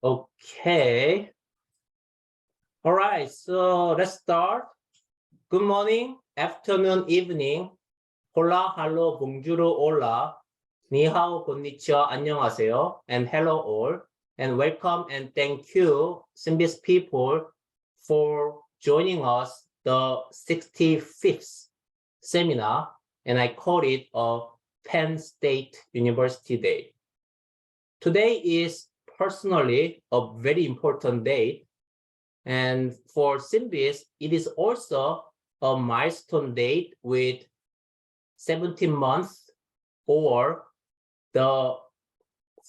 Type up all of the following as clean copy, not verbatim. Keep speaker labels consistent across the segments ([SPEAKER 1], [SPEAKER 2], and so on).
[SPEAKER 1] Okay. All right, so let's start. Good morning, afternoon, evening. Hola, hello, bonjour, hola. Ni hao, konnichiwa, 안녕하세요, and hello all. And welcome and thank you, SynBYSS people, for joining us the 65th seminar, and I call it a Penn State University Day. Today is personally a very important day, and for SynBYSS, it is also a milestone date with 17 months or the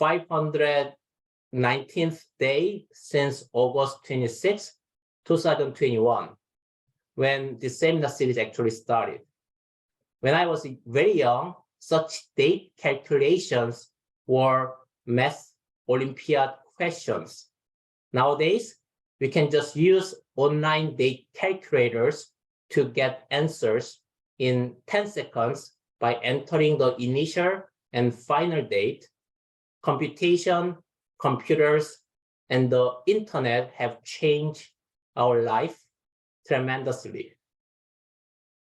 [SPEAKER 1] 519th day since August 26, 2021, when the seminar series actually started. When I was very young, such date calculations were math Olympiad questions. Nowadays, we can just use online date calculators to get answers in 10 seconds by entering the initial and final date. Computation, computers, and the internet have changed our life tremendously.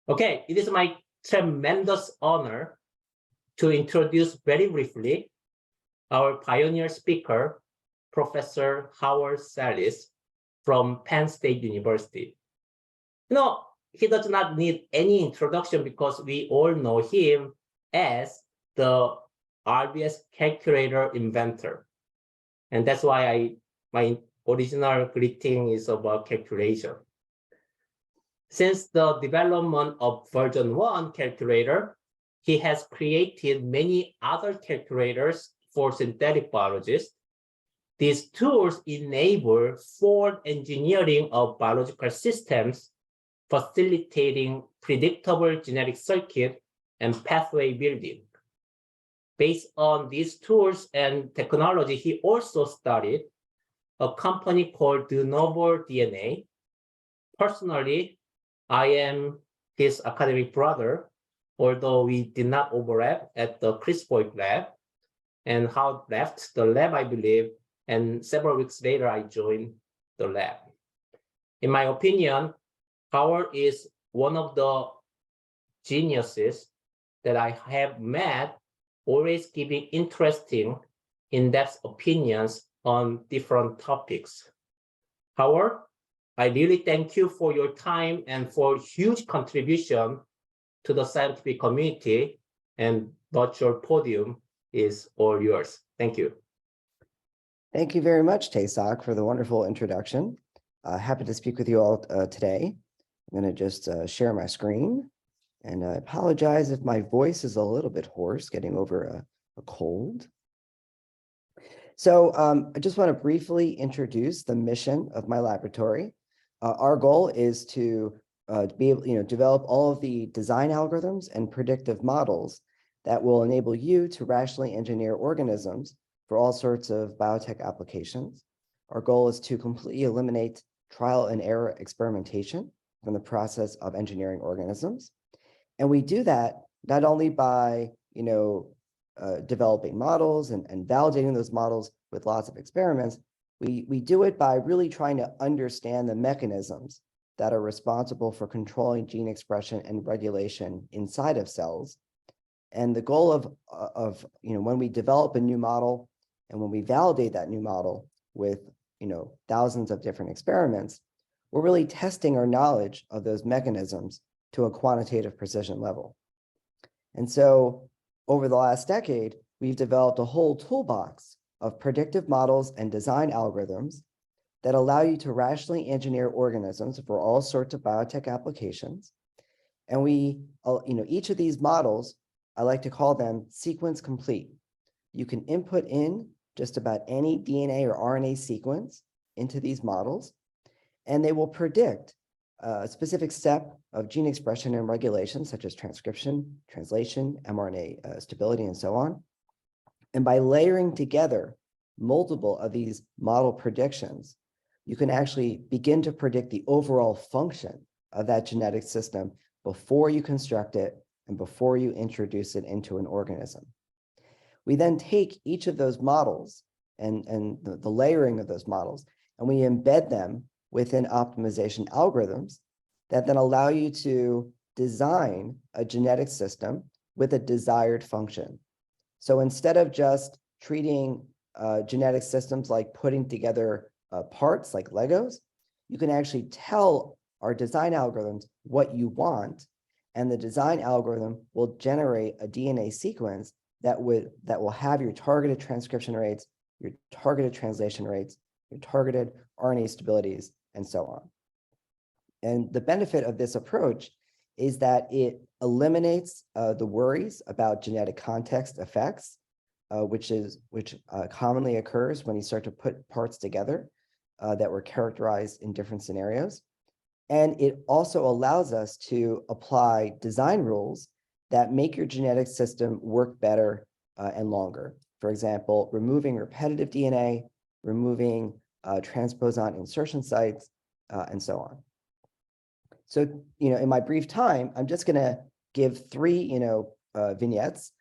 [SPEAKER 1] Okay, it is my tremendous honor to introduce very briefly our pioneer speaker, Professor Howard Salis from Penn State University. You know, he does not need any introduction because we all know him as the RBS calculator inventor. And that's why my original greeting is about calculation. Since the development of version 1 calculator, he has created many other calculators for synthetic biologists. These tools enable forward engineering of biological systems, facilitating predictable genetic circuit and pathway building. Based on these tools and technology, he also started a company called De Novo DNA. Personally, I am his academic brother, although we did not overlap at the CRISPR lab, and Howard left the lab, I believe, and several weeks later, I joined the lab. In my opinion, Howard is one of the geniuses that I have met, always giving interesting, in-depth opinions on different topics. Howard, I really thank you for your time and for huge contribution to the scientific community, and virtual podium is all yours. Thank you.
[SPEAKER 2] Thank you very much, Tae-sok, for the wonderful introduction. Happy to speak with you all today. I'm going to just share my screen, and I apologize if my voice is a little bit hoarse, getting over a cold. So I just want to briefly introduce the mission of my laboratory. Our goal is to be able, develop all of the design algorithms and predictive models that will enable you to rationally engineer organisms for all sorts of biotech applications. Our goal is to completely eliminate trial and error experimentation from the process of engineering organisms. And we do that not only by, developing models and validating those models with lots of experiments, we do it by really trying to understand the mechanisms that are responsible for controlling gene expression and regulation inside of cells. And the goal of when we develop a new model and when we validate that new model with thousands of different experiments, we're really testing our knowledge of those mechanisms to a quantitative precision level. And so over the last decade, we've developed a whole toolbox of predictive models and design algorithms that allow you to rationally engineer organisms for all sorts of biotech applications. And we, each of these models, I like to call them sequence complete. You can input in just about any DNA or RNA sequence into these models, and they will predict a specific step of gene expression and regulation, such as transcription, translation, mRNA stability, and so on. And by layering together multiple of these model predictions, you can actually begin to predict the overall function of that genetic system before you construct it and before you introduce it into an organism. We then take each of those models and the layering of those models, and we embed them within optimization algorithms that then allow you to design a genetic system with a desired function. So instead of just treating genetic systems like putting together parts like Legos, you can actually tell our design algorithms what you want, and the design algorithm will generate a DNA sequence that will have your targeted transcription rates, your targeted translation rates, your targeted RNA stabilities, and so on. And the benefit of this approach is that it eliminates the worries about genetic context effects, which commonly occurs when you start to put parts together that were characterized in different scenarios. And it also allows us to apply design rules that make your genetic system work better and longer. For example, removing repetitive DNA, removing transposon insertion sites, and so on. So, in my brief time, I'm just going to give three, vignettes,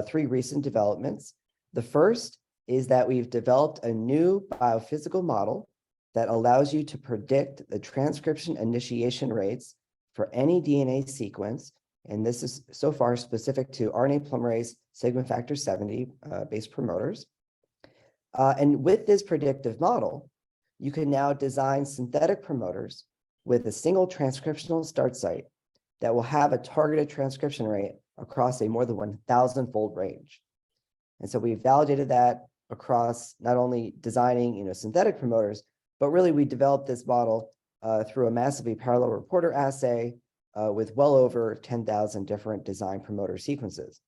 [SPEAKER 2] three recent developments. The first is that we've developed a new biophysical model that allows you to predict the transcription initiation rates for any DNA sequence. And this is so far specific to RNA polymerase segment factor 70 base promoters. And with this predictive model, you can now design synthetic promoters with a single transcriptional start site that will have a targeted transcription rate across a more than 1,000-fold range. And so we've validated that across not only designing synthetic promoters, but really we developed this model through a massively parallel reporter assay with well over 10,000 different design promoter sequences.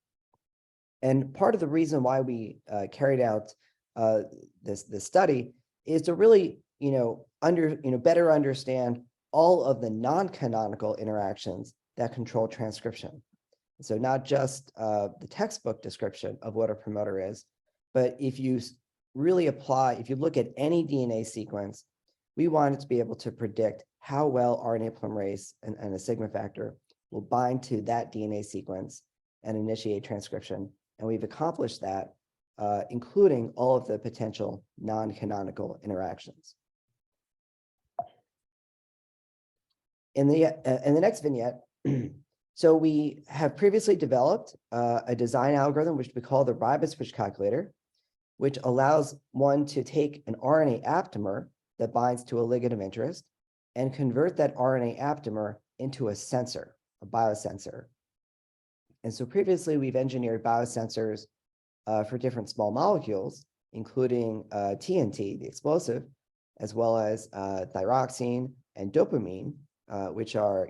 [SPEAKER 2] And part of the reason why we carried out this study is to really better understand all of the non-canonical interactions that control transcription. So not just the textbook description of what a promoter is, but if you look at any DNA sequence, we wanted to be able to predict how well RNA polymerase and a sigma factor will bind to that DNA sequence and initiate transcription. And we've accomplished that, including all of the potential non-canonical interactions. In the next vignette, so we have previously developed a design algorithm, which we call the ribose switch calculator, which allows one to take an RNA aptamer that binds to a ligand of interest and convert that RNA aptamer into a sensor, a biosensor. And so previously we've engineered biosensors for different small molecules, including TNT, the explosive, as well as thyroxine and dopamine, which are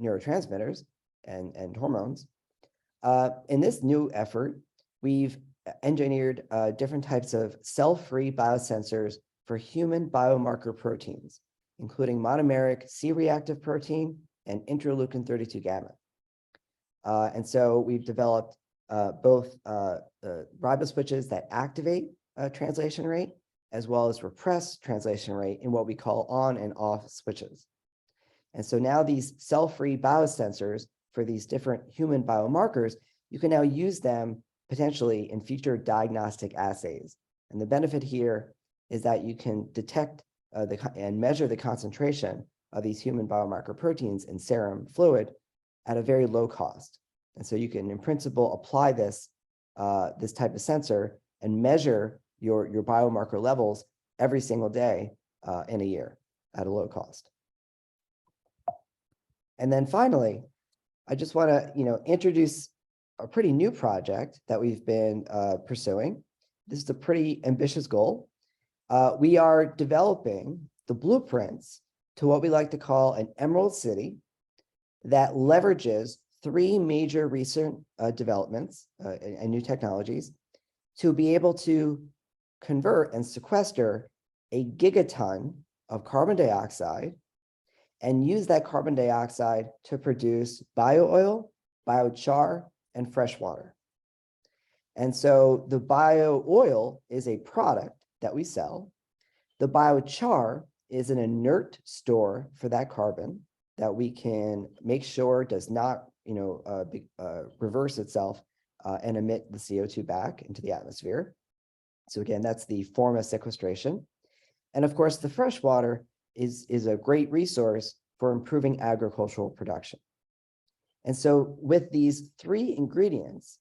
[SPEAKER 2] neurotransmitters and hormones. In this new effort, we've engineered different types of cell-free biosensors for human biomarker proteins, including monomeric C-reactive protein and interleukin 32 gamma. And so we've developed both ribose switches that activate translation rate, as well as repress translation rate in what we call on and off switches. And so now these cell-free biosensors for these different human biomarkers, you can now use them potentially in future diagnostic assays. And the benefit here is that you can detect and measure the concentration of these human biomarker proteins in serum fluid at a very low cost. And so you can, in principle, apply this type of sensor and measure your biomarker levels every single day in a year at a low cost. And then finally, I just want to introduce a pretty new project that we've been pursuing. This is a pretty ambitious goal. We are developing the blueprints to what we like to call an Emerald City that leverages three major recent developments and new technologies to be able to convert and sequester a gigaton of carbon dioxide and use that carbon dioxide to produce bio-oil, biochar, and fresh water. And so the bio-oil is a product that we sell. The biochar is an inert store for that carbon that we can make sure does not reverse itself and emit the CO2 back into the atmosphere. So again, that's the form of sequestration. And of course, the freshwater is a great resource for improving agricultural production. And so with these three ingredients,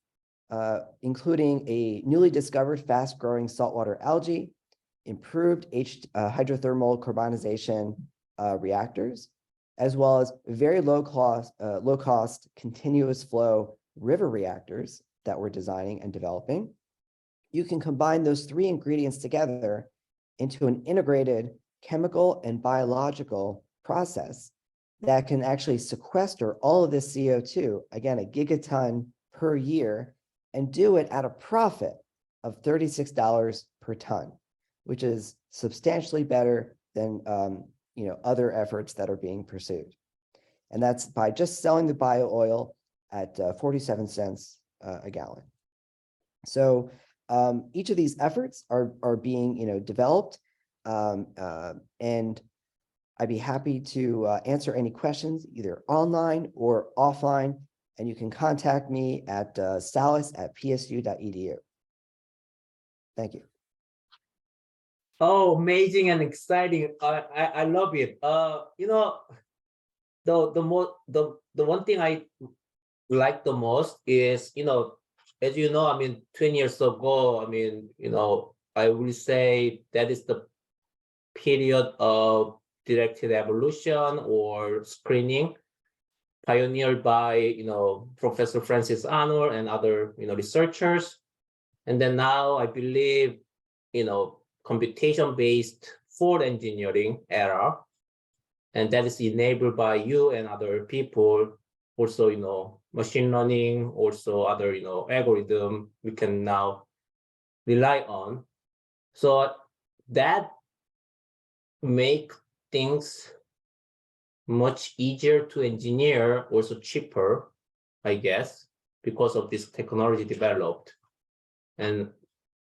[SPEAKER 2] including a newly discovered fast-growing saltwater algae, improved hydrothermal carbonization reactors, as well as very low cost continuous flow river reactors that we're designing and developing, you can combine those three ingredients together into an integrated chemical and biological process that can actually sequester all of this CO2, again, a gigaton per year, and do it at a profit of $36 per ton, which is substantially better than other efforts that are being pursued. And that's by just selling the bio oil at 47 cents a gallon. So each of these efforts are being developed, and I'd be happy to answer any questions either online or offline, and you can contact me at salis@psu.edu. Thank you.
[SPEAKER 1] Oh, amazing and exciting. I love it. The one thing I like the most is, as you know, 20 years ago, I will say that is the period of directed evolution or screening pioneered by, Professor Francis Arnold and other, researchers. And then now I believe, computation-based food engineering era, and that is enabled by you and other people. Also, machine learning, also other, algorithm we can now rely on. So that make things much easier to engineer, also cheaper, I guess, because of this technology developed. And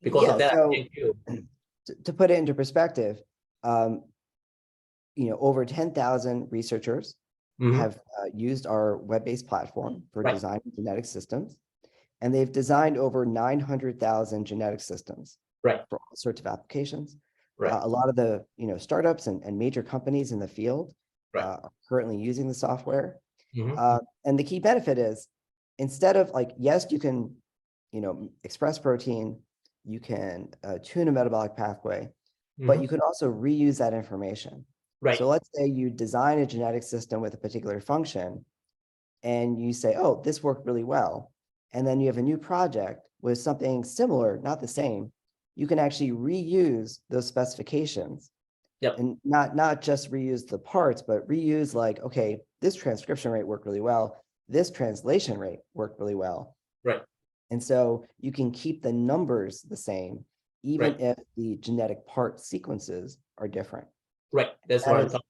[SPEAKER 1] because of that,
[SPEAKER 2] so
[SPEAKER 1] thank you.
[SPEAKER 2] To put it into perspective, over 10,000 researchers have used our web-based platform for designing genetic systems, and they've designed over 900,000 genetic systems for all sorts of applications. A lot of the startups and major companies in the field are currently using the software. And the key benefit is, instead of yes, you can express protein, you can tune a metabolic pathway, but you can also reuse that information. So let's say you design a genetic system with a particular function, and you say, oh, this worked really well. And then you have a new project with something similar, not the same. You can actually reuse those specifications. And not just reuse the parts, but reuse okay, this transcription rate worked really well. This translation rate worked really well. And so you can keep the numbers the same, even if the genetic part sequences are different.
[SPEAKER 1] That's what I'm talking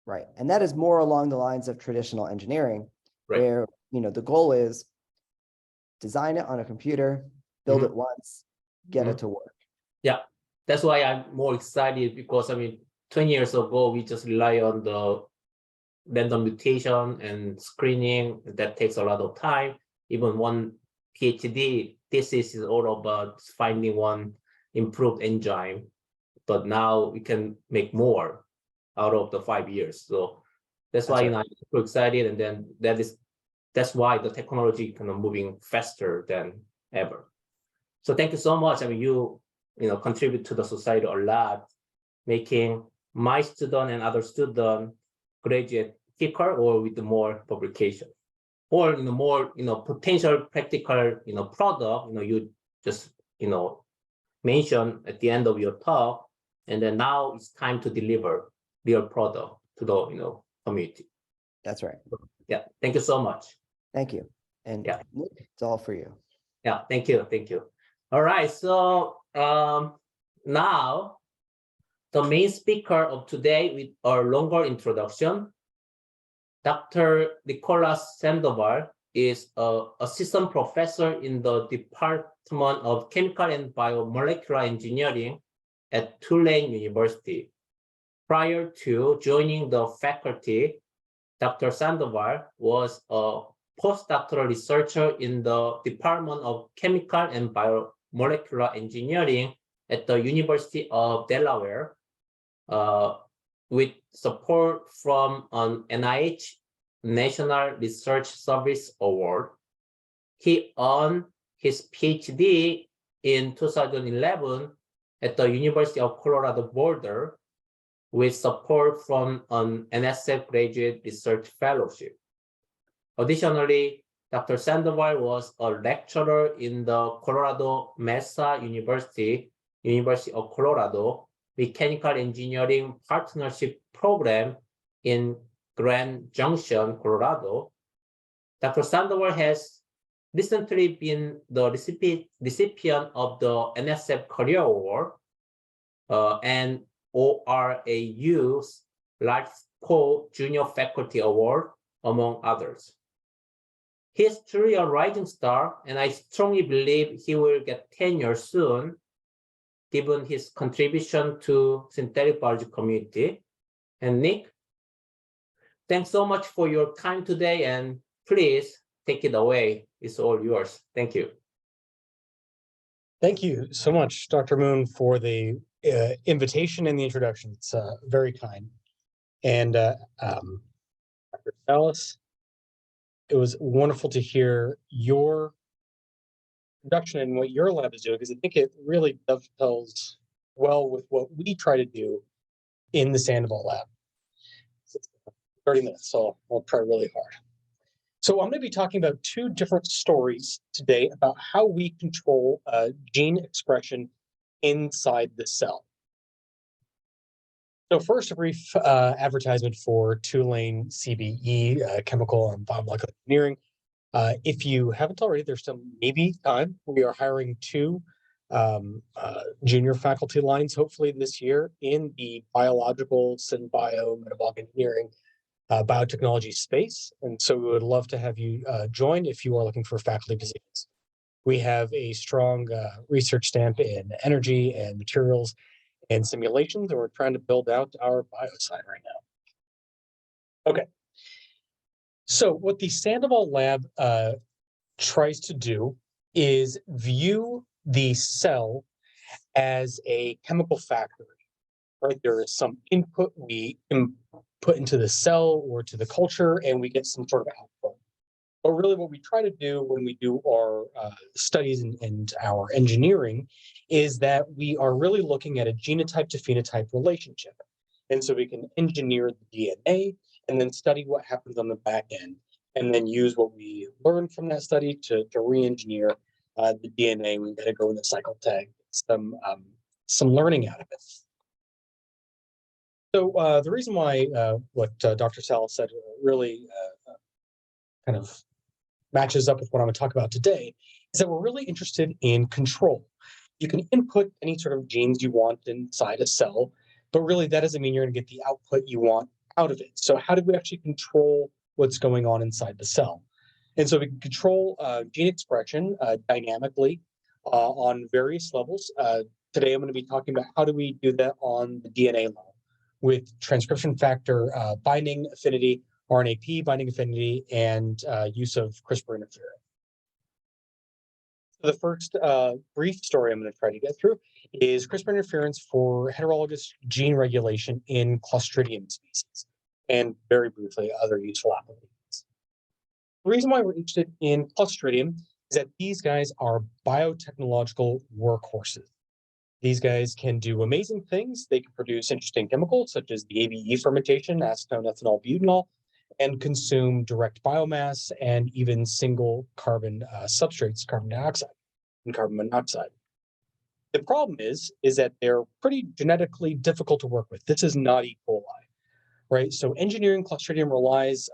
[SPEAKER 2] about. And that is more along the lines of traditional engineering, where the goal is design it on a computer, build it once, get it to work.
[SPEAKER 1] That's why I'm more excited, because 20 years ago, we just rely on the random mutation and screening. That takes a lot of time. Even one PhD thesis is all about finding one improved enzyme, but now we can make more out of the 5 years. So that's why I'm super excited, and then that's why the technology kind of moving faster than ever. So thank you so much. You contribute to the society a lot, making my student and other student graduate quicker or with more publication, or more potential practical product. You just mention at the end of your talk, and then now it's time to deliver real product to the community.
[SPEAKER 2] That's right.
[SPEAKER 1] Thank you so much.
[SPEAKER 2] Thank you. And it's all for you.
[SPEAKER 1] Thank you. All right, so now the main speaker of today with our longer introduction, Dr. Nicholas Sandoval, is an assistant professor in the Department of Chemical and Biomolecular Engineering at Tulane University. Prior to joining the faculty, Dr. Sandoval was a postdoctoral researcher in the Department of Chemical and Biomolecular Engineering at the University of Delaware with support from an NIH National Research Service Award. He earned his PhD in 2011 at the University of Colorado Boulder with support from an NSF Graduate Research Fellowship. Additionally, Dr. Sandoval was a lecturer in the Colorado Mesa University, University of Colorado, Mechanical Engineering Partnership Program in Grand Junction, Colorado. Dr. Sandoval has recently been the recipient of the NSF Career Award and ORAU's LifeCo Junior Faculty Award, among others. He is truly a rising star, and I strongly believe he will get tenure soon, given his contribution to synthetic biology community. And Nick, thanks so much for your time today, and please take it away. It's all yours. Thank you.
[SPEAKER 3] Thank you so much, Dr. Moon, for the invitation and the introduction. It's very kind. And Dr. Salis, it was wonderful to hear your introduction and what your lab is doing, because I think it really dovetails well with what we try to do in the Sandoval lab. 30 minutes, so I'll try really hard. So I'm going to be talking about two different stories today about how we control gene expression inside the cell. So first, a brief advertisement for Tulane CBE, Chemical and Biomolecular Engineering. If you haven't already, there's still maybe time. We are hiring 2 junior faculty lines, hopefully this year, in the biological, synbio, metabolic engineering, biotechnology space. And so we would love to have you join if you are looking for faculty positions. We have a strong research stamp in energy and materials and simulations, and we're trying to build out our bio side right now. Okay. So what the Sandoval lab tries to do is view the cell as a chemical factory, right? There is some input we put into the cell or to the culture, and we get some sort of output. But really what we try to do when we do our studies and our engineering is that we are really looking at a genotype to phenotype relationship. And so we can engineer the DNA and then study what happens on the back end, and then use what we learned from that study to re-engineer the DNA. We've got to go in the cycle tag, some learning out of it. So the reason why what Dr. Salis said really kind of matches up with what I'm going to talk about today is that we're really interested in control. You can input any sort of genes you want inside a cell, but really that doesn't mean you're going to get the output you want out of it. So how do we actually control what's going on inside the cell? And so we can control gene expression dynamically on various levels. Today I'm going to be talking about how do we do that on the DNA level with transcription factor binding affinity, RNAP binding affinity, and use of CRISPR interference. So the first brief story I'm going to try to get through is CRISPR interference for heterologous gene regulation in Clostridium species, and very briefly, other useful applications. The reason why we're interested in Clostridium is that these guys are biotechnological workhorses. These guys can do amazing things. They can produce interesting chemicals, such as the ABE fermentation, acetone, ethanol, butanol, and consume direct biomass and even single carbon substrates, carbon dioxide and carbon monoxide. The problem is that they're pretty genetically difficult to work with. This is not E. coli, right? So engineering Clostridium relies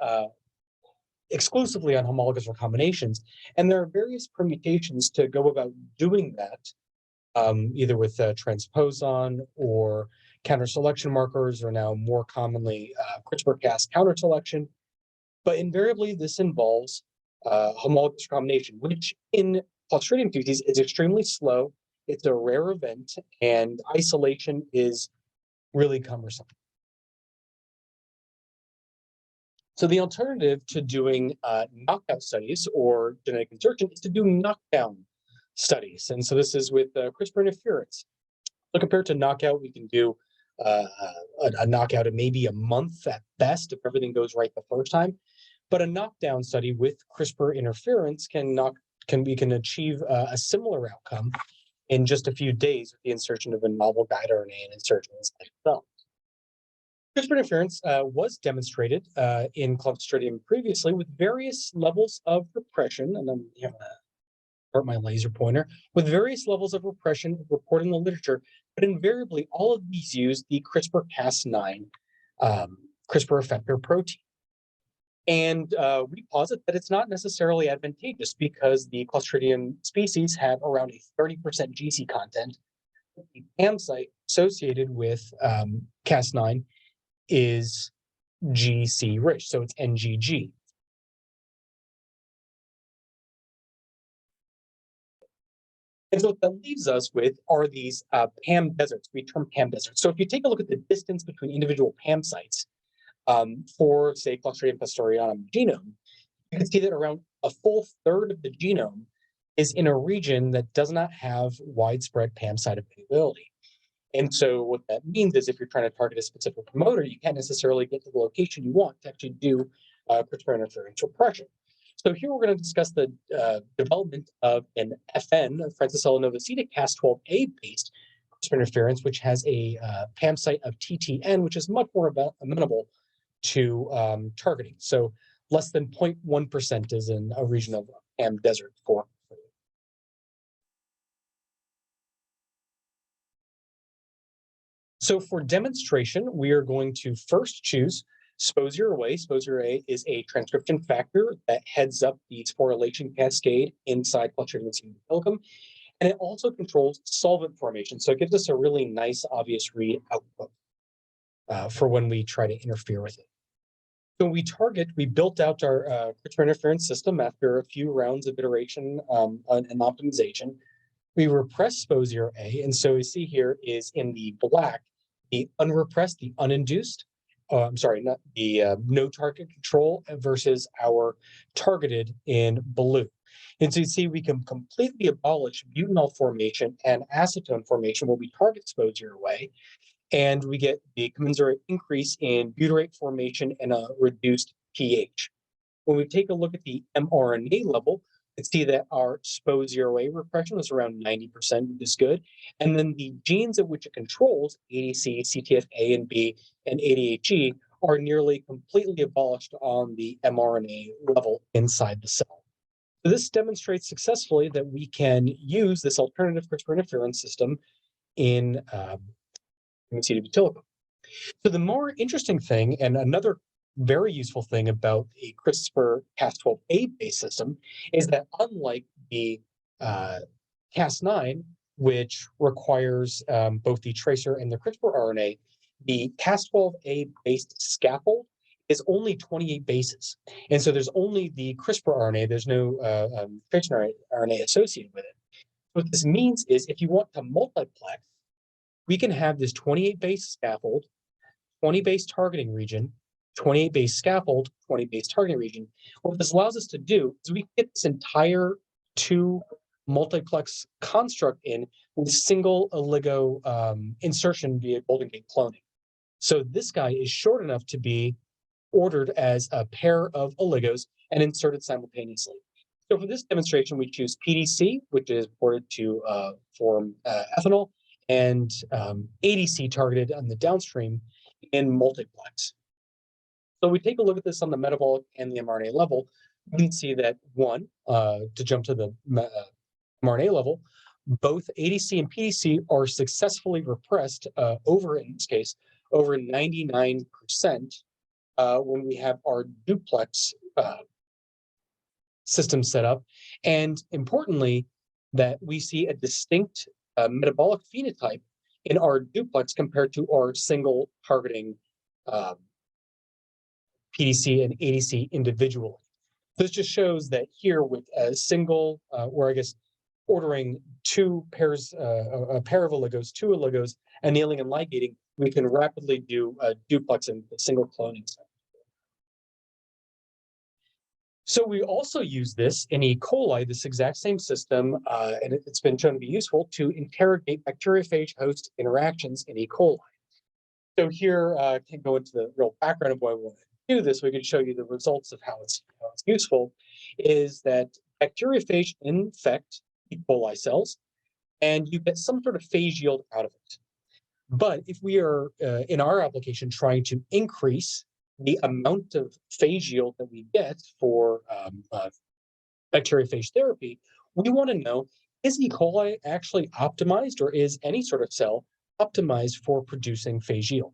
[SPEAKER 3] exclusively on homologous recombinations, and there are various permutations to go about doing that, either with transposon or counter selection markers, or now more commonly CRISPR-Cas counter selection. But invariably, this involves homologous recombination, which in Clostridium species is extremely slow. It's a rare event, and isolation is really cumbersome. So the alternative to doing knockout studies or genetic insertion is to do knockdown studies. And so this is with CRISPR interference. So compared to knockout, we can do a knockout in maybe a month at best if everything goes right the first time. But a knockdown study with CRISPR interference we can achieve a similar outcome in just a few days with the insertion of a novel guide RNA and insertion inside the cell. CRISPR interference was demonstrated in Clostridium previously with various levels of repression, and I'm going to start my laser pointer, with various levels of repression reported in the literature, but invariably all of these use the CRISPR-Cas9 CRISPR effector protein. And we posit that it's not necessarily advantageous because the Clostridium species have around a 30% GC content. The PAM site associated with Cas9 is GC rich, so it's NGG. And so what that leaves us with are these PAM deserts. We term PAM deserts. So if you take a look at the distance between individual PAM sites for, say, Clostridium pastorianum genome, you can see that around a full third of the genome is in a region that does not have widespread PAM site availability. And so what that means is if you're trying to target a specific promoter, you can't necessarily get to the location you want to actually do CRISPR interference repression. So here we're going to discuss the development of an FN, Francisella novacida Cas12a based CRISPR interference, which has a PAM site of TTN, which is much more amenable to targeting. So less than 0.1% is in a region of PAM desert for. So for demonstration, we are going to first choose SPO0A. SPO0A is a transcription factor that heads up the phosphorylation cascade inside Clostridium simulacrum, and it also controls solvent formation. So it gives us a really nice, obvious read output for when we try to interfere with it. So we built out our CRISPR interference system after a few rounds of iteration and optimization. We repress SPO0A, and so we see here is in the black, the unrepressed, the uninduced, not the no target control versus our targeted in blue. And so you see we can completely abolish butanol formation and acetone formation when we target SPO0A, and we get the commensurate increase in butyrate formation and a reduced pH. When we take a look at the mRNA level, you can see that our SPO0A repression is around 90%, which is good. And then the genes at which it controls, ADC, CTFA and B, and ADHE, are nearly completely abolished on the mRNA level inside the cell. So this demonstrates successfully that we can use this alternative CRISPR interference system in Genotype-phenotype. So the more interesting thing, and another very useful thing about a CRISPR-Cas12a based system, is that unlike the Cas9, which requires both the tracer and the CRISPR RNA, the Cas12a based scaffold is only 28 bases. And so there's only the CRISPR RNA, there's no tracer RNA associated with it. What this means is if you want to multiplex, we can have this 28 base scaffold, 20 base targeting region, 28 base scaffold, 20 base targeting region. What this allows us to do is we get this entire 2 multiplex construct in with single oligo insertion via Golden Gate cloning. So this guy is short enough to be ordered as a pair of oligos and inserted simultaneously. So for this demonstration, we choose PDC, which is ported to form ethanol, and ADC targeted on the downstream in multiplex. So we take a look at this on the metabolic and the mRNA level. We can see that to jump to the mRNA level, both ADC and PDC are successfully repressed in this case, over 99% when we have our duplex system set up. And importantly, that we see a distinct metabolic phenotype in our duplex compared to our single targeting PDC and ADC individually. This just shows that here with a single, or I guess ordering 2 pairs, a pair of oligos, 2 oligos, annealing and ligating, we can rapidly do a duplex and single cloning. So we also use this in E. coli, this exact same system, and it's been shown to be useful to interrogate bacteriophage-host interactions in E. coli. So here, I can go into the real background of why we want to do this. We can show you the results of how it's useful, is that bacteriophage infect E. coli cells, and you get some sort of phage yield out of it. But if we are, in our application, trying to increase the amount of phage yield that we get for bacteriophage therapy, we want to know, is E. coli actually optimized, or is any sort of cell optimized for producing phage yield?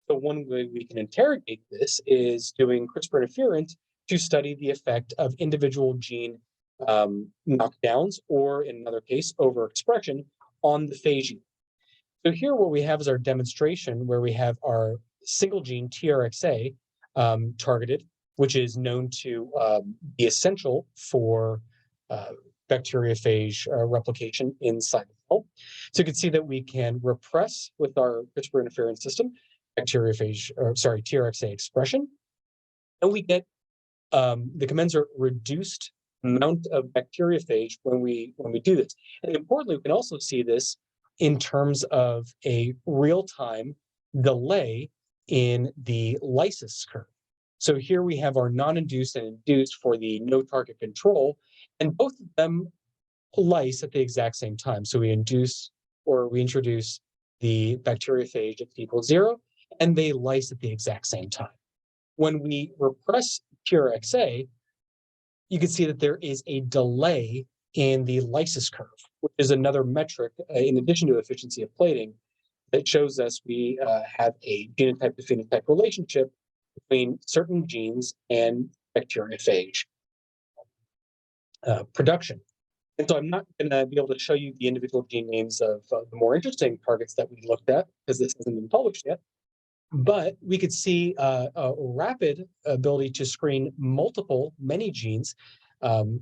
[SPEAKER 3] So one way we can interrogate this is doing CRISPR interference to study the effect of individual gene knockdowns, or in another case, overexpression on the phage yield. So here what we have is our demonstration where we have our single gene TRXA targeted, which is known to be essential for bacteriophage replication inside the cell. So you can see that we can repress with our CRISPR interference system TRXA expression, and we get the commensurate reduced amount of bacteriophage when we do this. And importantly, we can also see this in terms of a real-time delay in the lysis curve. So here we have our non-induced and induced for the no target control, and both of them lyse at the exact same time. So we introduce the bacteriophage at equals 0, and they lyse at the exact same time. When we repress TRXA, you can see that there is a delay in the lysis curve, which is another metric, in addition to efficiency of plating, that shows us we have a genotype-to-phenotype relationship between certain genes and bacteriophage production. And so I'm not going to be able to show you the individual gene names of the more interesting targets that we looked at, because this hasn't been published yet. But we could see a rapid ability to screen many genes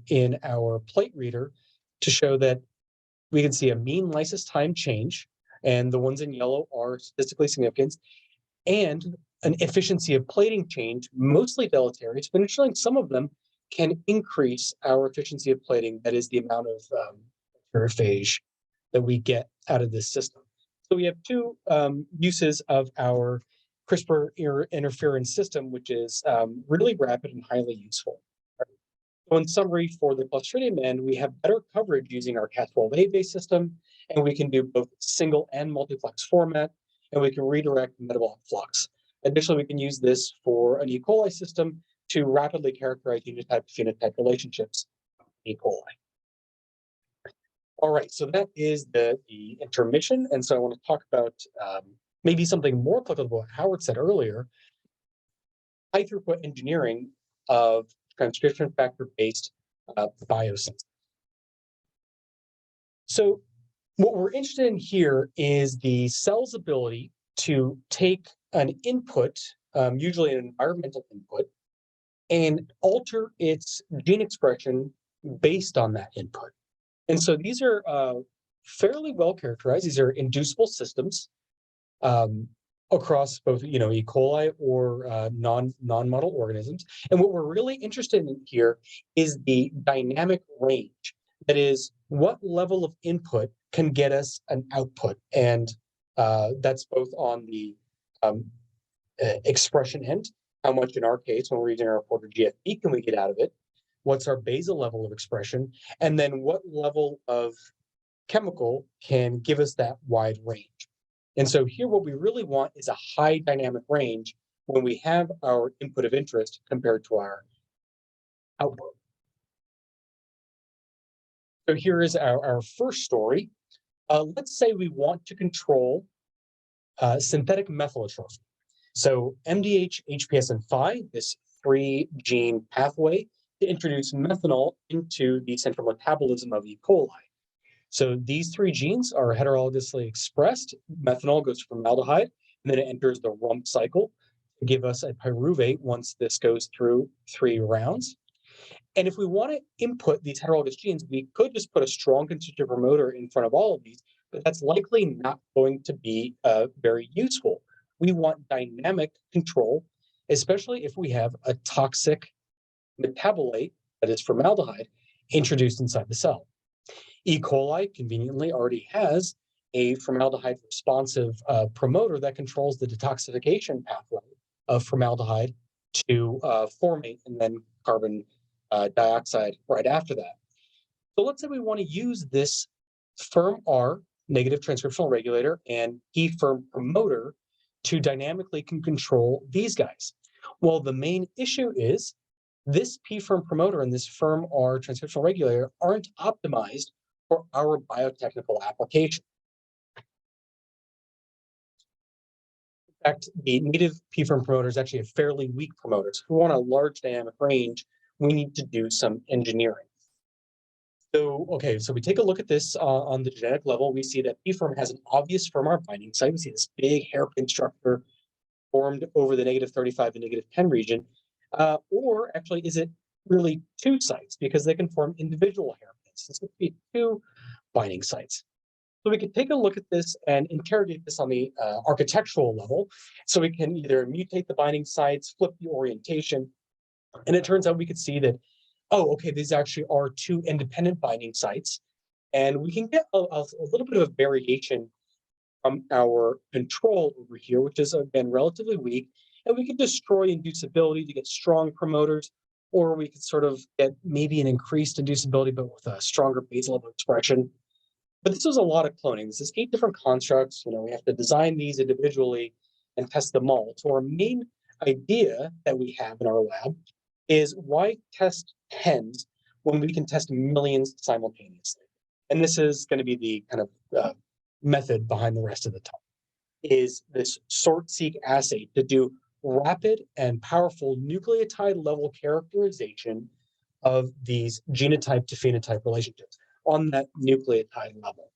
[SPEAKER 3] in our plate reader to show that we can see a mean lysis time change, and the ones in yellow are statistically significant, and an efficiency of plating change, mostly deleterious, but showing some of them can increase our efficiency of plating. That is the amount of bacteriophage that we get out of this system. So we have two uses of our CRISPR interference system, which is really rapid and highly useful. So in summary, for the Clostridium end, we have better coverage using our Cas12a based system, and we can do both single and multiplex format, and we can redirect metabolic flux. Additionally, we can use this for an E. coli system to rapidly characterize genotype-phenotype relationships in E. coli. All right, so that is the intermission, and so I want to talk about maybe something more applicable to what Howard said earlier, high throughput engineering of transcription factor-based biosensors. So what we're interested in here is the cell's ability to take an input, usually an environmental input, and alter its gene expression based on that input. And so these are fairly well characterized. These are inducible systems across both, E. coli or non-model organisms. And what we're really interested in here is the dynamic range. That is, what level of input can get us an output, and that's both on the expression end. How much, in our case, when we're using our reporter GFP, can we get out of it? What's our basal level of expression? And then what level of chemical can give us that wide range? And so here, what we really want is a high dynamic range when we have our input of interest compared to our output. So here is our first story. Let's say we want to control synthetic methylotrophy. So MDH, HPS, and Phi, this 3-gene pathway to introduce methanol into the central metabolism of E. coli. So these 3 genes are heterologously expressed. Methanol goes to formaldehyde, and then it enters the rump cycle to give us a pyruvate once this goes through 3 rounds. And if we want to input these heterologous genes, we could just put a strong constitutive promoter in front of all of these, but that's likely not going to be very useful. We want dynamic control, especially if we have a toxic metabolite, that is formaldehyde, introduced inside the cell. E. coli conveniently already has a formaldehyde responsive promoter that controls the detoxification pathway of formaldehyde to formate and then carbon dioxide right after that. So let's say we want to use this firm-R negative transcriptional regulator and E-firm promoter to dynamically control these guys. Well, the main issue is this P-firm promoter and this firm-R transcriptional regulator aren't optimized for our biotechnical application. In fact, the native P-firm promoter is actually a fairly weak promoter. So if we want a large dynamic range, we need to do some engineering. So, okay, so we take a look at this on the genetic level. We see that P-firm has an obvious firm-R binding site. We see this big hairpin structure formed over the -35 and -10 region. Or actually, is it really two sites? Because they can form individual hairpins. This would be two binding sites. So we can take a look at this and interrogate this on the architectural level. So we can either mutate the binding sites, flip the orientation, and it turns out we could see that, oh, okay, these actually are two independent binding sites. And we can get a little bit of a variation from our control over here, which is, again, relatively weak. And we can destroy inducibility to get strong promoters, or we could sort of get maybe an increased inducibility, but with a stronger base level expression. But this was a lot of cloning. This is 8 different constructs. We have to design these individually and test them all. So our main idea that we have in our lab is, why test tens when we can test millions simultaneously? And this is going to be the kind of method behind the rest of the talk, is this Sort-seq assay to do rapid and powerful nucleotide level characterization of these genotype to phenotype relationships on that nucleotide level.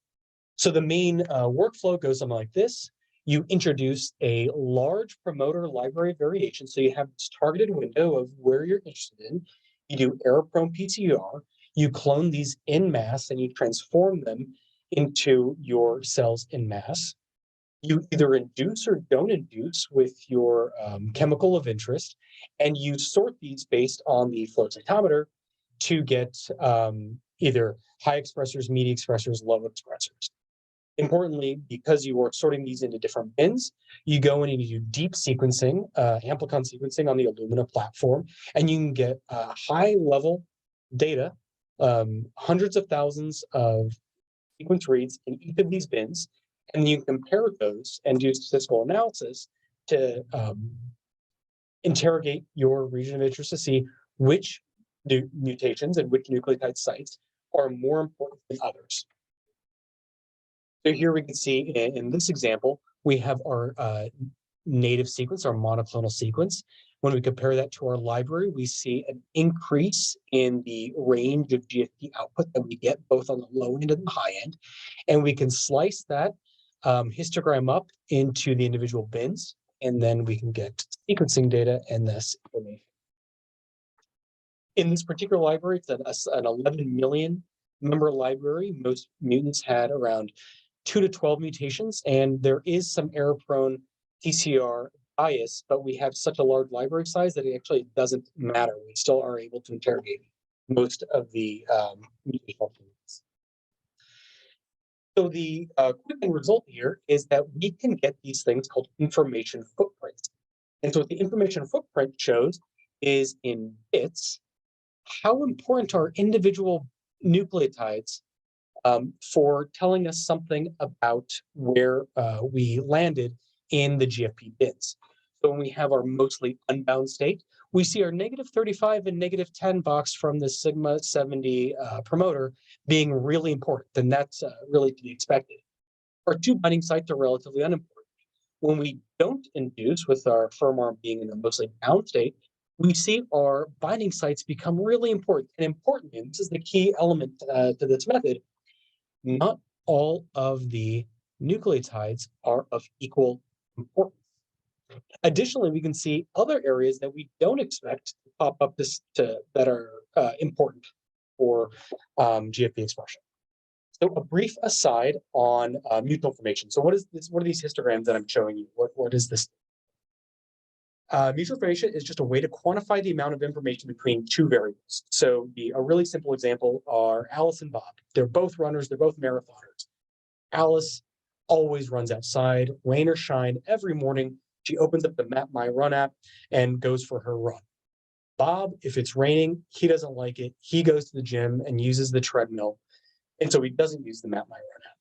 [SPEAKER 3] So the main workflow goes something like this. You introduce a large promoter library variation. So you have this targeted window of where you're interested in. You do error-prone PCR. You clone these in mass and you transform them into your cells in mass. You either induce or don't induce with your chemical of interest, and you sort these based on the flow cytometer to get either high expressors, medium expressors, low expressors. Importantly, because you are sorting these into different bins, you go in and you do deep sequencing, amplicon sequencing on the Illumina platform, and you can get high-level data, hundreds of thousands of sequence reads in each of these bins, and you compare those and do statistical analysis to interrogate your region of interest to see which mutations and which nucleotide sites are more important than others. So here we can see in this example, we have our native sequence, our monoclonal sequence. When we compare that to our library, we see an increase in the range of GFP output that we get both on the low end and the high end. And we can slice that histogram up into the individual bins, and then we can get sequencing data and this information. In this particular library, it's an 11 million member library. Most mutants had around 2 to 12 mutations, and there is some error-prone PCR bias, but we have such a large library size that it actually doesn't matter. We still are able to interrogate most of the mutational genes. So the quick end result here is that we can get these things called information footprints. And so what the information footprint shows is, in bits, how important are individual nucleotides for telling us something about where we landed in the GFP bins. So when we have our mostly unbound state, we see our -35 and -10 box from the sigma 70 promoter being really important, and that's really to be expected. Our 2 binding sites are relatively unimportant. When we don't induce, with our firm-R being in the mostly bound state, we see our binding sites become really important. And importantly, and this is the key element to this method, not all of the nucleotides are of equal importance. Additionally, we can see other areas that we don't expect to pop up that are important for GFP expression. So a brief aside on mutant information. So what is this? What are these histograms that I'm showing you? What is this? Mutual information is just a way to quantify the amount of information between two variables. So a really simple example are Alice and Bob. They're both runners, they're both marathoners. Alice always runs outside, rain or shine, every morning. She opens up the Map My Run app and goes for her run. Bob, if it's raining, he doesn't like it. He goes to the gym and uses the treadmill. And so he doesn't use the Map My Run app.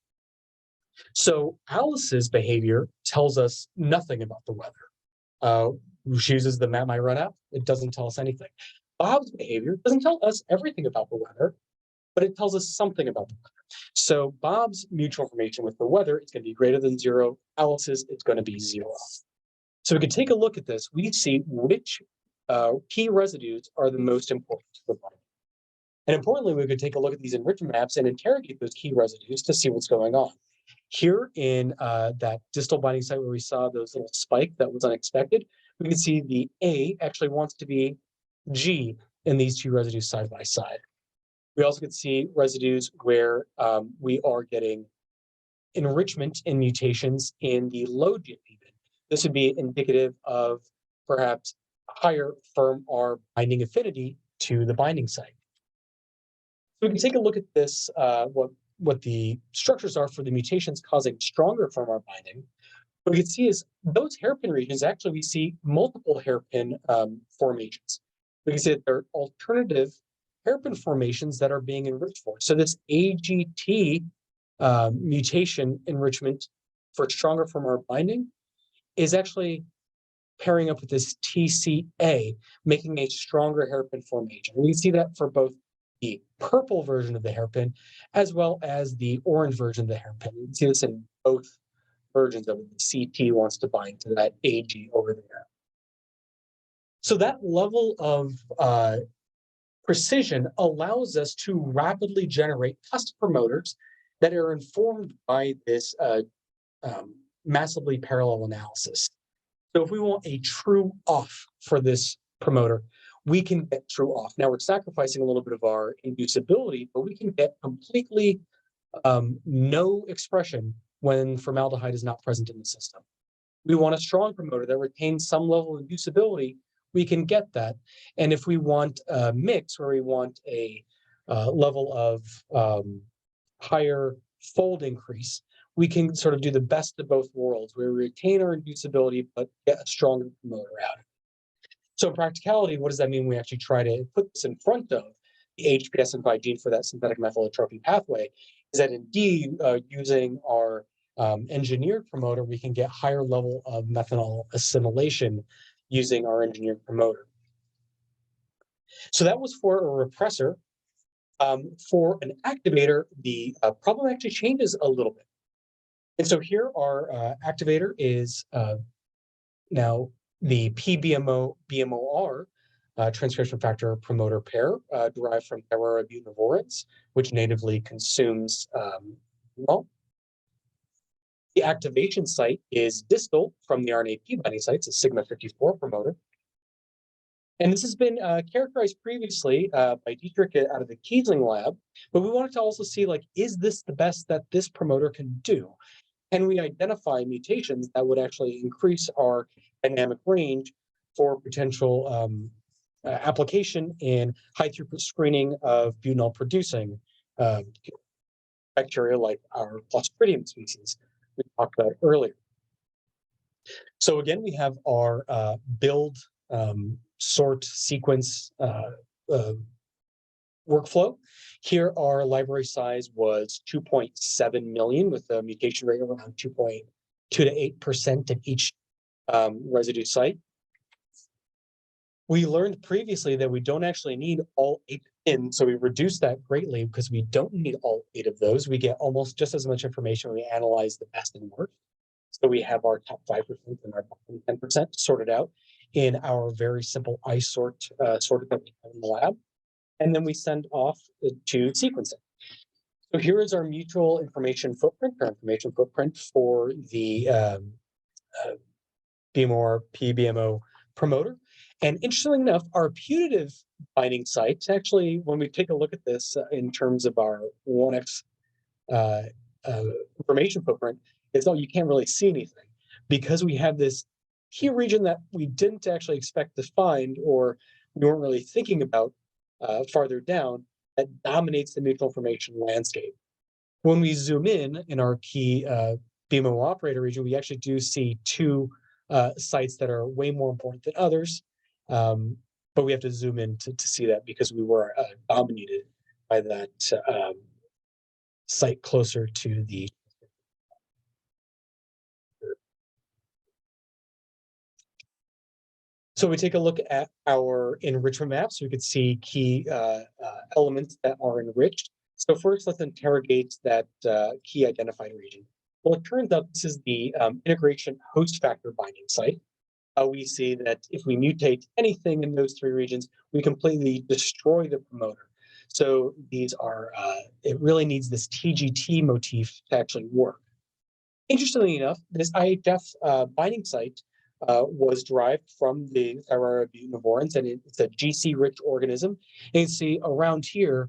[SPEAKER 3] So Alice's behavior tells us nothing about the weather. She uses the Map My Run app. It doesn't tell us anything. Bob's behavior doesn't tell us everything about the weather, but it tells us something about the weather. So Bob's mutual information with the weather is going to be greater than 0. Alice's, it's going to be 0. So we can take a look at this. We see which key residues are the most important to the body. And importantly, we could take a look at these enrichment maps and interrogate those key residues to see what's going on. Here in that distal binding site where we saw those little spike that was unexpected, we can see the A actually wants to be G in these two residues side by side. We also can see residues where we are getting enrichment in mutations in the low GFP bin. This would be indicative of perhaps higher firm R binding affinity to the binding site. So we can take a look at this, what the structures are for the mutations causing stronger firm R binding. What we can see is those hairpin regions, actually we see multiple hairpin formations. We can see that there are alternative hairpin formations that are being enriched for. So this AGT mutation enrichment for stronger firm R binding is actually pairing up with this TCA, making a stronger hairpin formation. We can see that for both the purple version of the hairpin as well as the orange version of the hairpin. You can see this in both versions of it. The CT wants to bind to that AG over there. So that level of precision allows us to rapidly generate custom promoters that are informed by this massively parallel analysis. So if we want a true off for this promoter, we can get true off. Now we're sacrificing a little bit of our inducibility, but we can get completely no expression when formaldehyde is not present in the system. We want a strong promoter that retains some level of inducibility, we can get that. And if we want a mix where we want a level of higher fold increase, we can sort of do the best of both worlds, where we retain our inducibility, but get a stronger promoter out. So in practicality, what does that mean? We actually try to put this in front of the HPS-implied gene for that synthetic methylotrophy pathway, is that indeed, using our engineered promoter, we can get higher level of methanol assimilation using our engineered promoter. So that was for a repressor. For an activator, the problem actually changes a little bit. And so here our activator is now the PBMO-BMOR transcription factor promoter pair derived from Carrera butanovorans, which natively consumes well. The activation site is distal from the RNA-P binding sites, a sigma 54 promoter. And this has been characterized previously by Dietrich out of the Kiesling lab, but we wanted to also see, like, is this the best that this promoter can do? Can we identify mutations that would actually increase our dynamic range for potential application in high throughput screening of butanol producing bacteria like our Clostridium species we talked about earlier. So again, we have our build sort sequence workflow. Here, our library size was 2.7 million with a mutation rate of around 2.2 to 8% at each residue site. We learned previously that we don't actually need all 8 in, so we reduced that greatly because we don't need all 8 of those. We get almost just as much information when we analyze the best and worst. So we have our top 5% and our bottom 10% sorted out in our very simple iSort sorter that we have in the lab. And then we send off to sequencing. So here is our mutual information footprint, for the BMOR PBMO promoter. And interestingly enough, our putative binding sites, actually, when we take a look at this in terms of our 1x information footprint, is you can't really see anything because we have this key region that we didn't actually expect to find, or we weren't really thinking about farther down, that dominates the mutual information landscape. When we zoom in our key BMO operator region, we actually do see two sites that are way more important than others. But we have to zoom in to see that because we were dominated by that site closer to the. So we take a look at our enrichment maps. We could see key elements that are enriched. So first, let's interrogate that key identified region. Well, it turns out this is the integration host factor binding site. We see that if we mutate anything in those three regions, we completely destroy the promoter. So these are, it really needs this TGT motif to actually work. Interestingly enough, this IHF binding site was derived from the thyroid butanovorans, and it's a GC-rich organism. And you see around here,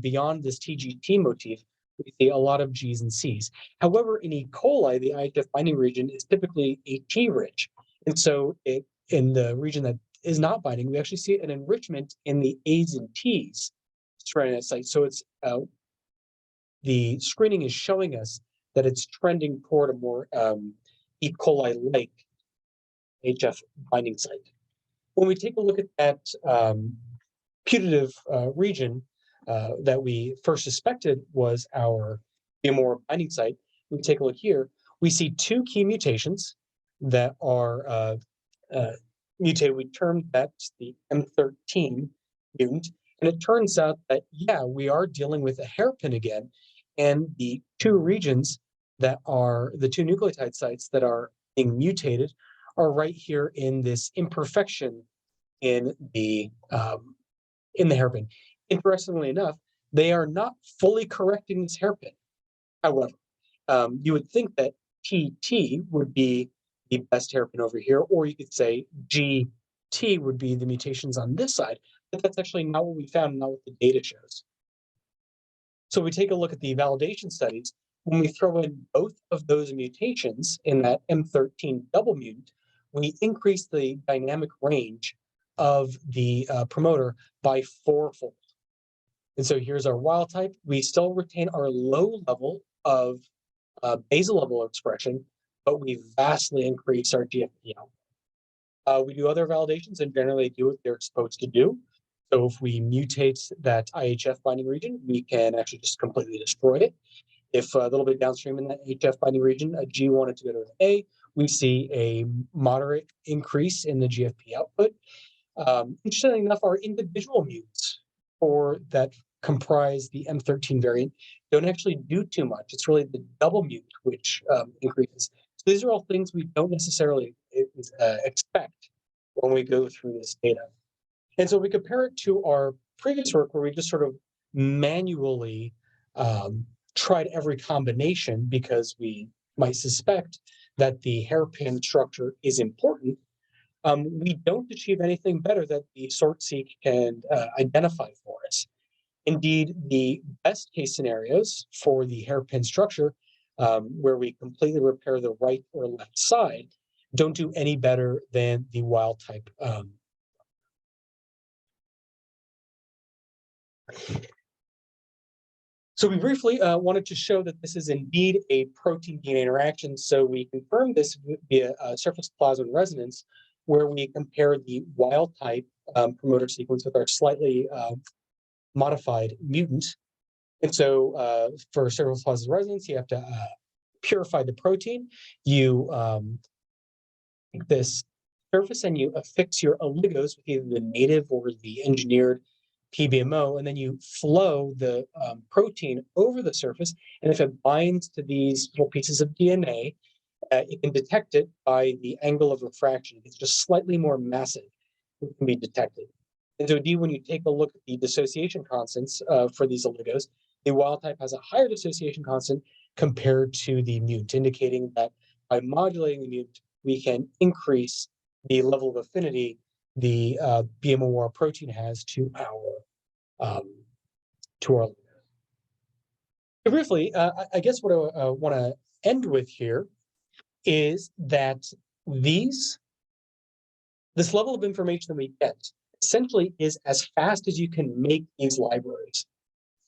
[SPEAKER 3] beyond this TGT motif, we see a lot of G's and C's. However, in E. coli, the IHF binding region is typically AT-rich. And so in the region that is not binding, we actually see an enrichment in the A's and T's surrounding that site. So it's the screening is showing us that it's trending toward a more E. coli-like HF binding site. When we take a look at that putative region that we first suspected was our BMO binding site, we take a look here, we see two key mutations that are mutated. We termed that the M13 mutant, and it turns out that, yeah, we are dealing with a hairpin again, and the two regions that are the two nucleotide sites that are being mutated are right here in this imperfection in the hairpin. Interestingly enough, they are not fully correcting this hairpin. However, you would think that TT would be the best hairpin over here, or you could say GT would be the mutations on this side, but that's actually not what we found, not what the data shows. So we take a look at the validation studies. When we throw in both of those mutations in that M13 double mutant, we increase the dynamic range of the promoter by 4-fold. And so here's our wild type. We still retain our low level of basal level expression, but we vastly increase our GFP output. We do other validations and generally do what they're supposed to do. So if we mutate that IHF binding region, we can actually just completely destroy it. If a little bit downstream in that HF binding region, a G wanted to go to an A, we see a moderate increase in the GFP output. Interestingly enough, our individual mutants for that comprise the M13 variant don't actually do too much. It's really the double mutant which increases. So these are all things we don't necessarily expect when we go through this data. And so we compare it to our previous work where we just sort of manually tried every combination because we might suspect that the hairpin structure is important. We don't achieve anything better that the Sort-seq can identify for us. Indeed, the best case scenarios for the hairpin structure, where we completely repair the right or left side, don't do any better than the wild type. So we briefly wanted to show that this is indeed a protein-DNA interaction. So we confirmed this via surface plasmon resonance, where we compare the wild type promoter sequence with our slightly modified mutant. And so for surface plasmon resonance, you have to purify the protein. You take this surface and you affix your oligos with either the native or the engineered PBMO, and then you flow the protein over the surface. And if it binds to these little pieces of DNA, you can detect it by the angle of refraction. It's just slightly more massive. It can be detected. And so indeed, when you take a look at the dissociation constants for these oligos, the wild type has a higher dissociation constant compared to the mutant, indicating that by modulating the mutant, we can increase the level of affinity the BMOR protein has to our So briefly, I guess what I want to end with here is that this level of information that we get essentially is as fast as you can make these libraries.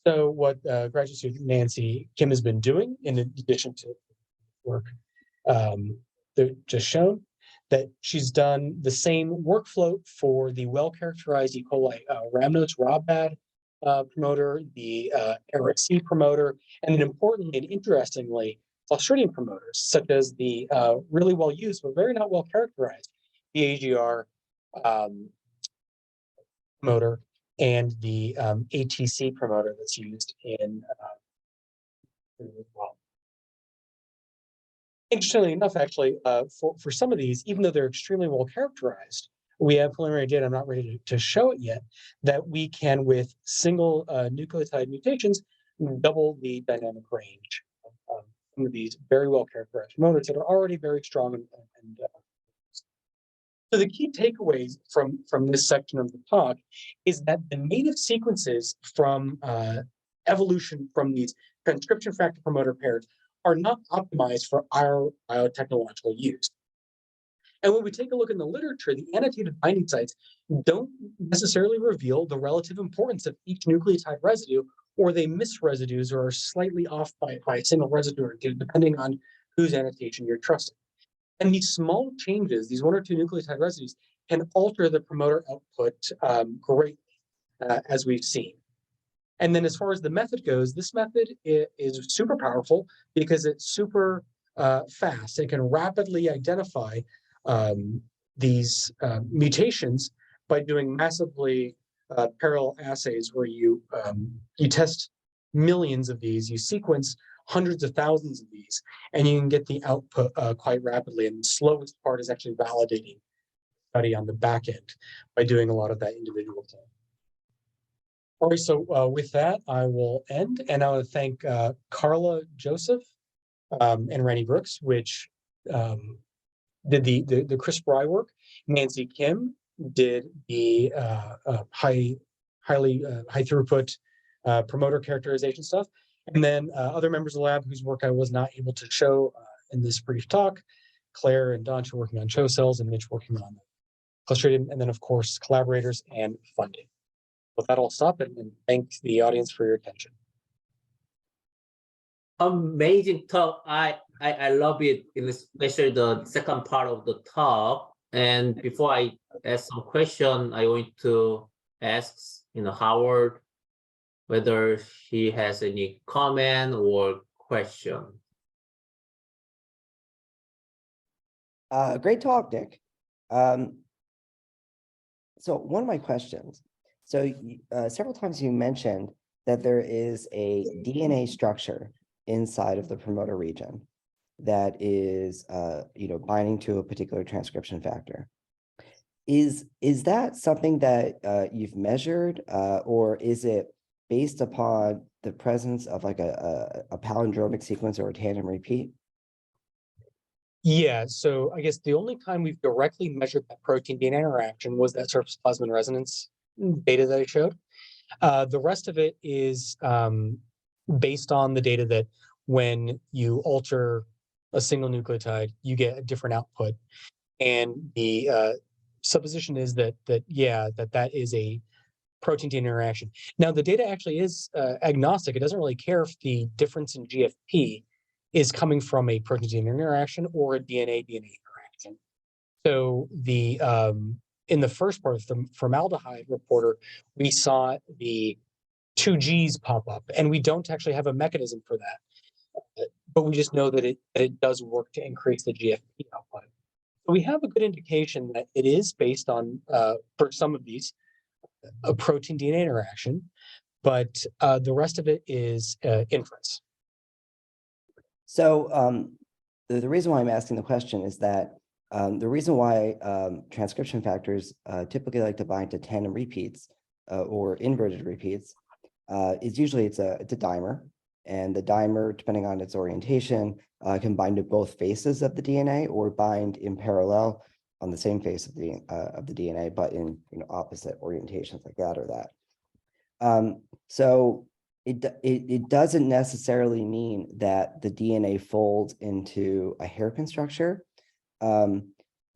[SPEAKER 3] So what graduate student Nancy Kim has been doing, in addition to work that just shown, that she's done the same workflow for the well-characterized E. coli rhamnosus RABAD promoter, the ARIC promoter, and then importantly and interestingly, Clostridium promoters, such as the really well-used but very not well-characterized AGR promoter and the ATC promoter that's used in as well. Interestingly enough, actually, for some of these, even though they're extremely well characterized, we have preliminary data, I'm not ready to show it yet, that we can, with single nucleotide mutations, double the dynamic range of some of these very well characterized promoters that are already very strong. So the key takeaways from this section of the talk is that the native sequences from evolution from these transcription factor promoter pairs are not optimized for our biotechnological use. And when we take a look in the literature, the annotated binding sites don't necessarily reveal the relative importance of each nucleotide residue, or they miss residues or are slightly off by a single residue or two, depending on whose annotation you're trusting. And these small changes, these 1 or 2 nucleotide residues, can alter the promoter output greatly, as we've seen. And then as far as the method goes, this method is super powerful because it's super fast. It can rapidly identify these mutations by doing massively parallel assays where you test millions of these, you sequence hundreds of thousands of these, and you can get the output quite rapidly. And the slowest part is actually validating study on the back end by doing a lot of that individual thing. All right, so with that, I will end, and I want to thank Carla Joseph and Randy Brooks, which did the CRISPR work. Nancy Kim did the high throughput promoter characterization stuff, and then other members of the lab whose work I was not able to show in this brief talk. Claire and Don working on CHO cells, and Mitch working on Clostridium, and then of course collaborators and funding. With that, I'll stop and thank the audience for your attention.
[SPEAKER 1] Amazing talk. I love it, especially the second part of the talk. And before I ask some question, I want to ask, Howard, whether he has any comment or question.
[SPEAKER 2] Great talk, Nick. So one of my questions. So several times you mentioned that there is a DNA structure inside of the promoter region that is, binding to a particular transcription factor. Is that something that you've measured, or is it based upon the presence of like a palindromic sequence or a tandem repeat?
[SPEAKER 3] Yeah, so I guess the only time we've directly measured that protein-DNA interaction was that surface plasmon resonance data that I showed. The rest of it is based on the data that when you alter a single nucleotide, you get a different output. And the supposition is that is a protein-DNA interaction. Now, the data actually is agnostic. It doesn't really care if the difference in GFP is coming from a protein-DNA interaction or a DNA-DNA interaction. So the in the first part of the formaldehyde reporter, we saw the 2 Gs pop up, and we don't actually have a mechanism for that, but we just know that it does work to increase the GFP output. So we have a good indication that it is based on, for some of these, a protein-DNA interaction, but the rest of it is inference.
[SPEAKER 2] So the reason why I'm asking the question is that the reason why transcription factors typically like to bind to tandem repeats or inverted repeats is usually it's a dimer, and the dimer, depending on its orientation, can bind to both faces of the DNA or bind in parallel on the same face of the DNA, but in opposite orientations like that or that. So it doesn't necessarily mean that the DNA folds into a hairpin structure.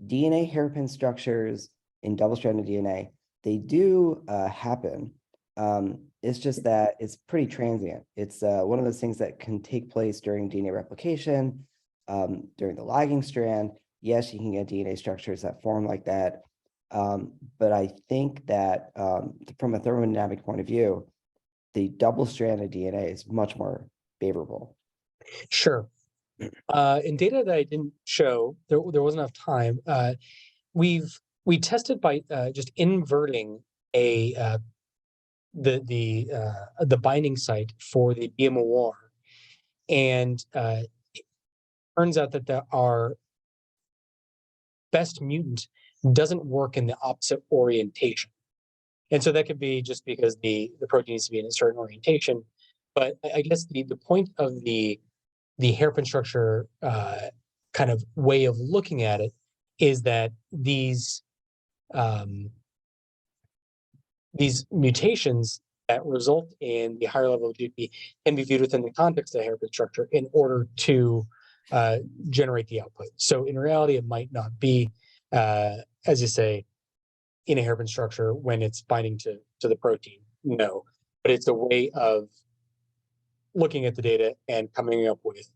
[SPEAKER 2] DNA hairpin structures in double-stranded DNA, they do happen. It's just that it's pretty transient. It's one of those things that can take place during DNA replication, during the lagging strand. Yes, you can get DNA structures that form like that. But I think that from a thermodynamic point of view, the double-stranded DNA is much more favorable.
[SPEAKER 3] Sure. In data that I didn't show, there wasn't enough time. We tested by just inverting the binding site for the BMOR, and it turns out that our best mutant doesn't work in the opposite orientation. And so that could be just because the protein needs to be in a certain orientation. But I guess the point of the hairpin structure kind of way of looking at it is that these mutations that result in the higher level of GP can be viewed within the context of the hairpin structure in order to generate the output. So in reality, it might not be, as you say, in a hairpin structure when it's binding to the protein. No, but it's a way of looking at the data and coming up with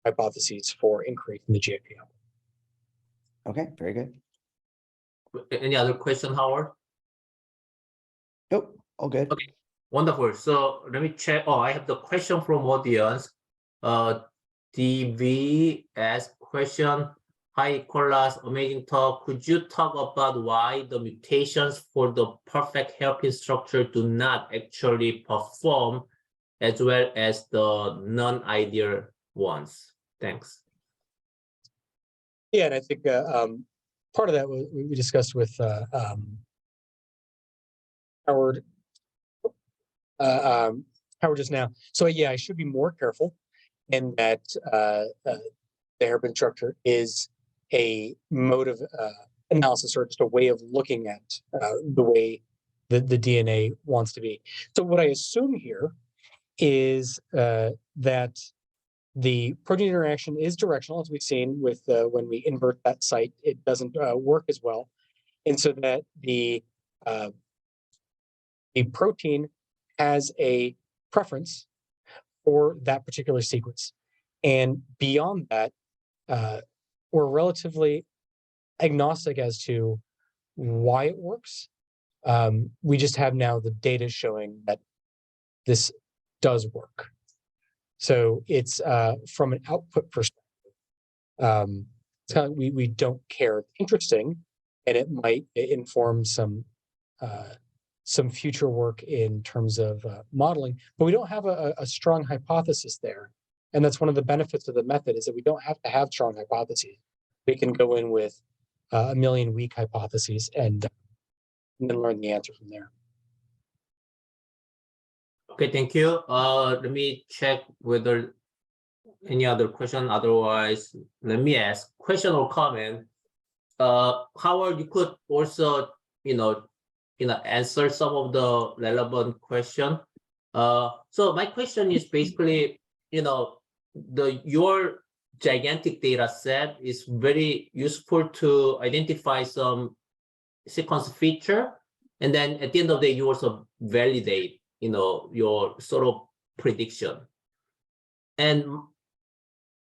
[SPEAKER 3] hypotheses for increasing the GFP output.
[SPEAKER 2] Okay, very good.
[SPEAKER 1] Any other question, Howard?
[SPEAKER 2] Nope, all good.
[SPEAKER 1] Okay, wonderful. So let me check. Oh, I have the question from audience. DV asked question. Hi, Nicholas, amazing talk. Could you talk about why the mutations for the perfect hairpin structure do not actually perform as well as the non-ideal ones? Thanks.
[SPEAKER 3] Yeah, and I think part of that we discussed with Howard just now. So yeah, I should be more careful in that the hairpin structure is a mode of analysis, or just a way of looking at the way the DNA wants to be. So what I assume here is that the protein interaction is directional, as we've seen with when we invert that site, it doesn't work as well. And so that the protein has a preference for that particular sequence. And beyond that, we're relatively agnostic as to why it works. We just have now the data showing that this does work. So it's from an output perspective, it's kind of, we don't care. It's interesting, and it might inform some future work in terms of modeling, but we don't have a strong hypothesis there. And that's one of the benefits of the method, is that we don't have to have strong hypotheses. We can go in with a million weak hypotheses and then learn the answer from there.
[SPEAKER 1] Okay, thank you. Let me check whether any other question. Otherwise, let me ask question or comment. Howard, you could also, answer some of the relevant question. So my question is basically, your gigantic data set is very useful to identify some sequence feature, and then at the end of the day, you also validate, your sort of prediction. And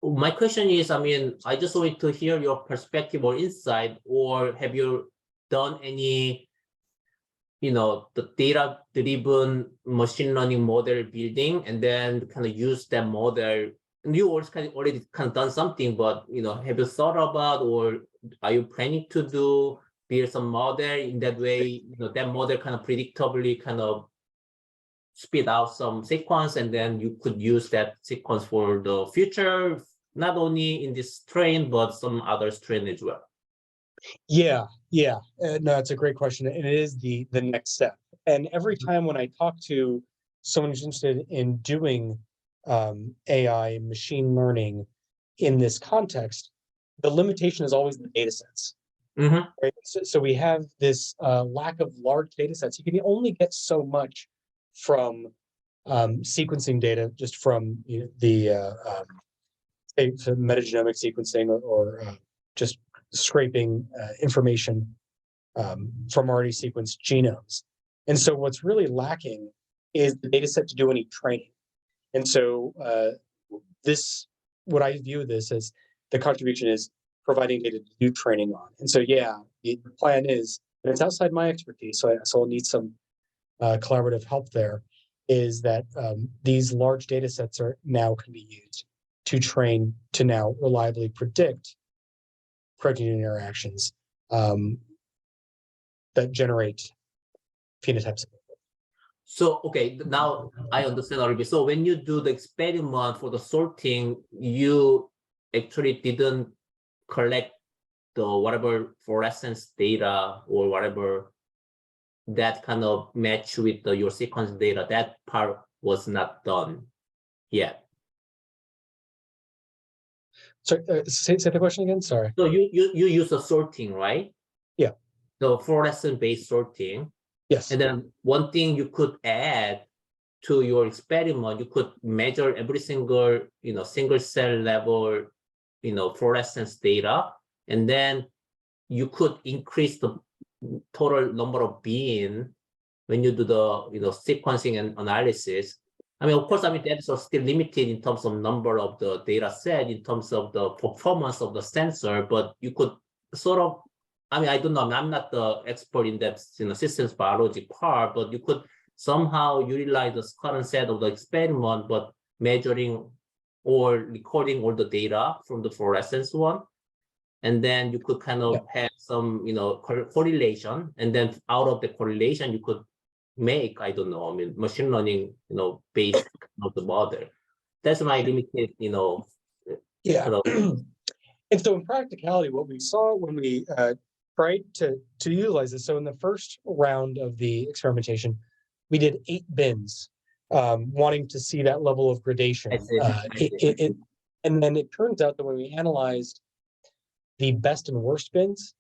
[SPEAKER 1] my question is, I just wanted to hear your perspective or insight, or have you done any, the data-driven machine learning model building, and then kind of use that model? You already kind of done something, but have you thought about, or are you planning to build some model in that way? That model kind of predictably kind of spit out some sequence, and then you could use that sequence for the future, not only in this strain but some other strain as well.
[SPEAKER 3] Yeah. No, it's a great question, and it is the next step. And every time when I talk to someone who's interested in doing AI machine learning in this context, the limitation is always the data sets. Right? So we have this lack of large data sets. You can only get so much from sequencing data, just from the metagenomic sequencing, or just scraping information from already sequenced genomes. And so what's really lacking is the data set to do any training. And so what I view this as the contribution is providing data to do training on. And so, yeah, the plan is, and it's outside my expertise, so I'll need some collaborative help there, is that these large data sets now can be used to train to now reliably predict protein interactions that generate phenotypes.
[SPEAKER 1] So, okay, now I understand a little bit. So when you do the experiment for the sorting, you actually didn't collect the whatever fluorescence data or whatever that kind of match with your sequence data. That part was not done yet.
[SPEAKER 3] So say the question again, sorry.
[SPEAKER 1] So you use the sorting, right?
[SPEAKER 3] Yeah.
[SPEAKER 1] The fluorescence-based sorting.
[SPEAKER 3] Yes.
[SPEAKER 1] And then one thing you could add to your experiment, you could measure every single, single cell level, fluorescence data, and then you could increase the total number of beans when you do the, sequencing and analysis. I mean, of course, that's still limited in terms of number of the data set, in terms of the performance of the sensor, but you could sort of, I don't know, I'm not the expert in that, systems biology part, but you could somehow utilize the current set of the experiment, but measuring or recording all the data from the fluorescence one. And then you could kind of have some, correlation. And then out of the correlation, you could make, I don't know, machine learning, based of the model. That's my limited,
[SPEAKER 3] Yeah.
[SPEAKER 1] Kind of,
[SPEAKER 3] and so in practicality, what we saw when we tried to utilize this, so in the first round of the experimentation, we did 8 bins, wanting to see that level of gradation. And then it turns out that when we analyzed the best and worst bins,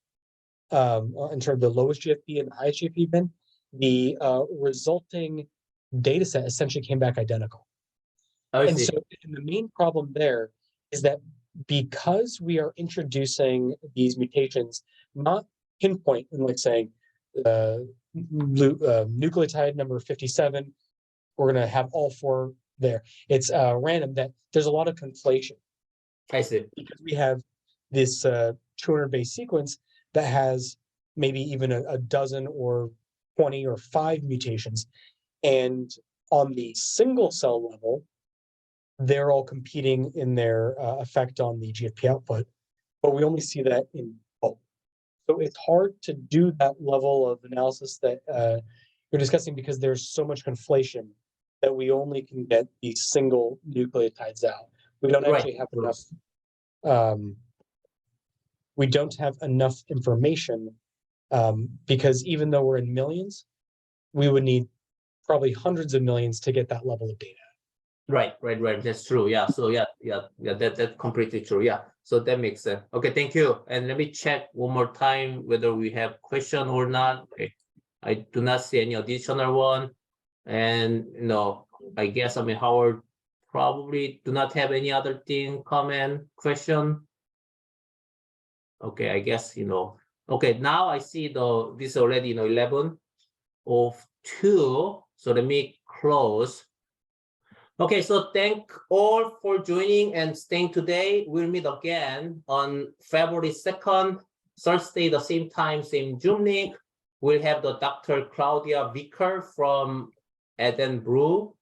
[SPEAKER 3] in terms of the lowest GFP and the highest GFP bin, the resulting data set essentially came back identical. And so the main problem there is that because we are introducing these mutations, not pinpoint and like saying nucleotide number 57, we're going to have all 4 there. It's random, that there's a lot of conflation.
[SPEAKER 1] I see.
[SPEAKER 3] Because we have this 200 base sequence that has maybe even a dozen or 20 or 5 mutations. And on the single cell level, they're all competing in their effect on the GFP output, but we only see that in bulk. So it's hard to do that level of analysis that you're discussing because there's so much conflation that we only can get these single nucleotides out. We don't actually have enough. We don't have enough information because even though we're in millions, we would need probably hundreds of millions to get that level of data.
[SPEAKER 1] Right. That's true. Yeah. So that's completely true. Yeah. So that makes sense. Okay. Thank you. And let me check one more time whether we have question or not. Okay. I do not see any additional one. And, I guess, Howard probably do not have any other thing, comment, question. Okay. I guess, okay. Now I see this already, 11:02. So let me close. Okay, so thank all for joining and staying today. We'll meet again on February 2nd, Thursday, the same time, same Zoom link. We'll have the Dr. Claudia Vicker from Edinburgh,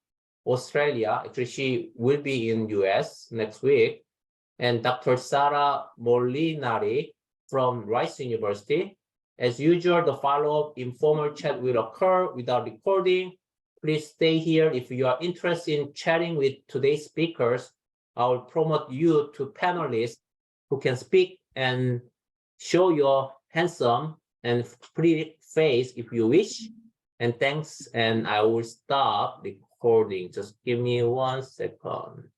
[SPEAKER 1] Australia. Actually, she will be in US next week. And Dr. Sara Molinari from Rice University. As usual, the follow-up informal chat will occur without recording. Please stay here if you are interested in chatting with today's speakers. I will promote you to panelists who can speak and show your handsome and pretty face if you wish. And thanks, and I will stop recording. Just give me 1 second.